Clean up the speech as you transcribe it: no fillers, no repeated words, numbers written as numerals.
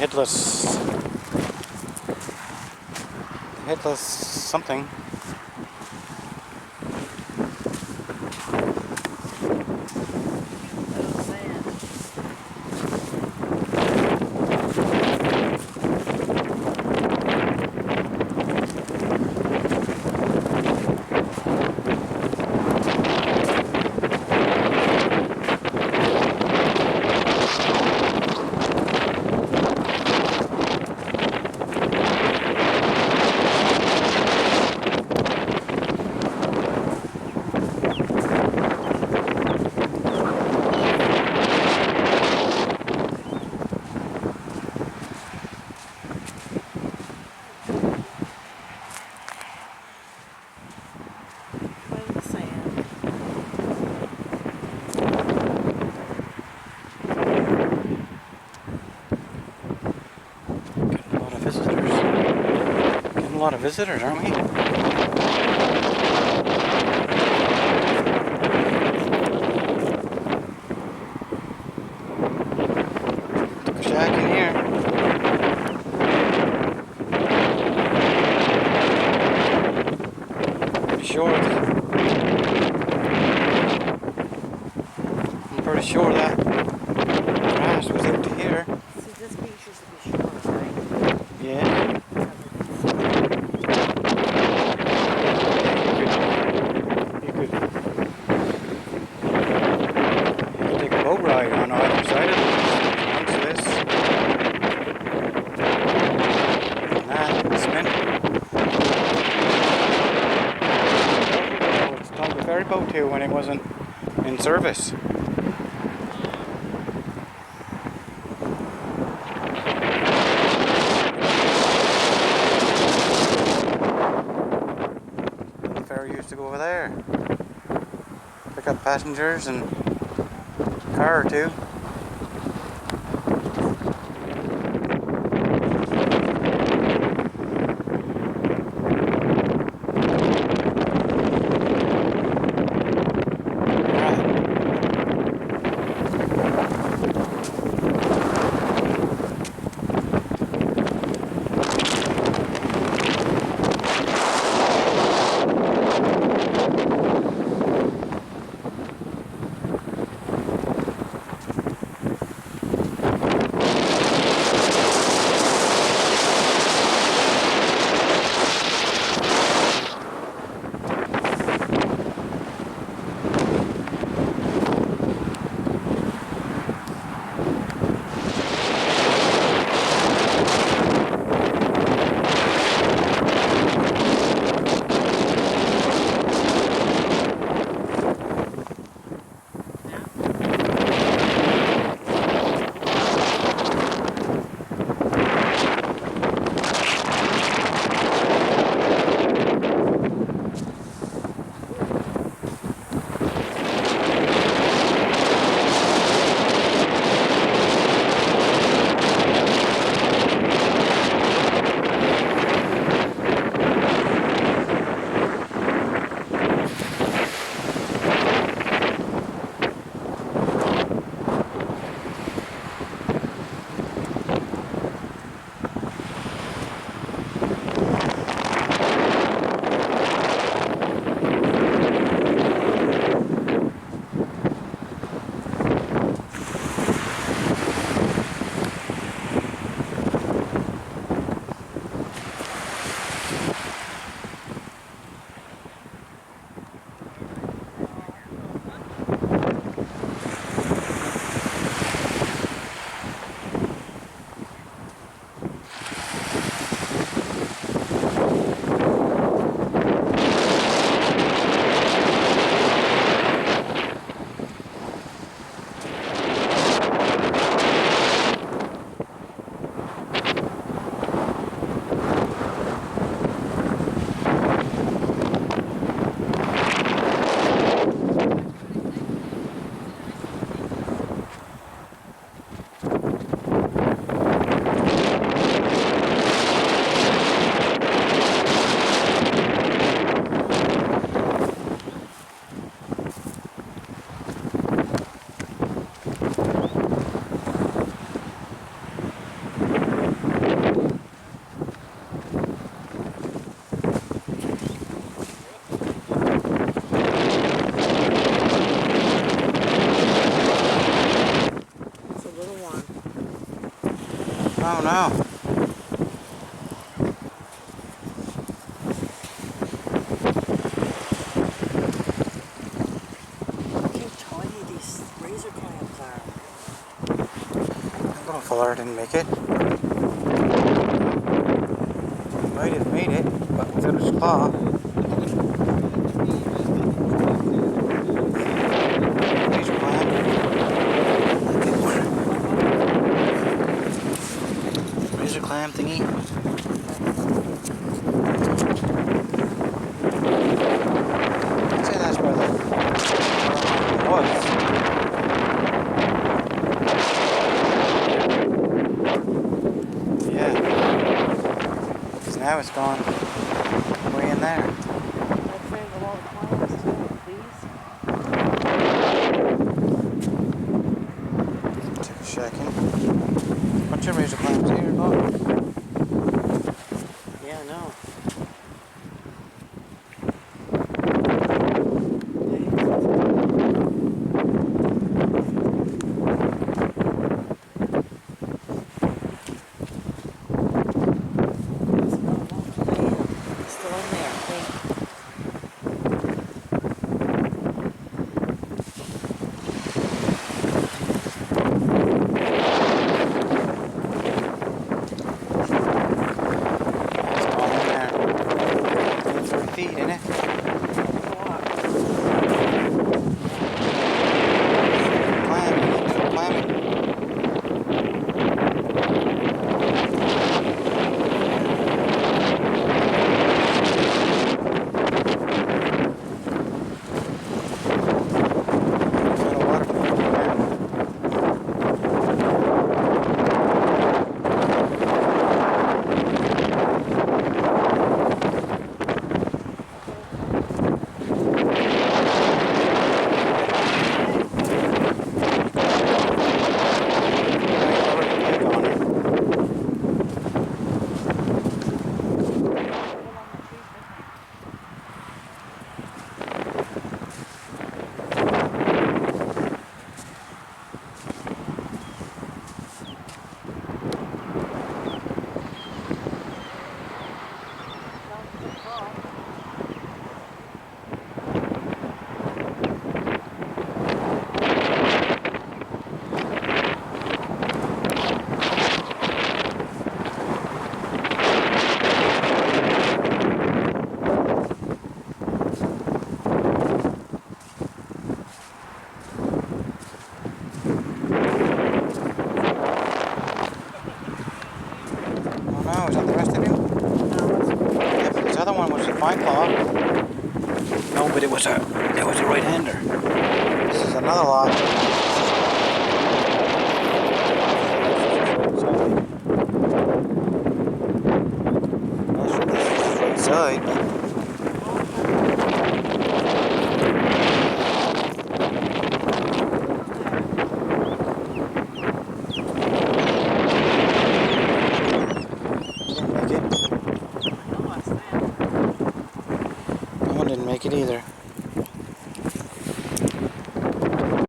headless something. Getting a lot of visitors, aren't we? Took a shack in here. Pretty sure. I'm pretty sure that grass was out to here. See, this beach used to be short, right? Yeah. You could take a boat ride on either side of this. And that, spin. It's called the ferry boat too when it wasn't in service. The ferry used to go over there. Pick up passengers and a car or two. don't know. Look how tiny these razor clams are. That little fella didn't make it. He might have made it, but without his claw. Razor clam. Razor clam thingy. I'd say that's where the was. Yeah. Because now it's gone way in there. I found a lot of clams too, these. Take a second. Bunch of razor clams here, look. Yeah, I know. Feet in it. Climbing. Oh, is that the rest of him? Yeah, but this other one was a fine claw. No, but it was a right-hander. This is another lot. Not sure this is right side, but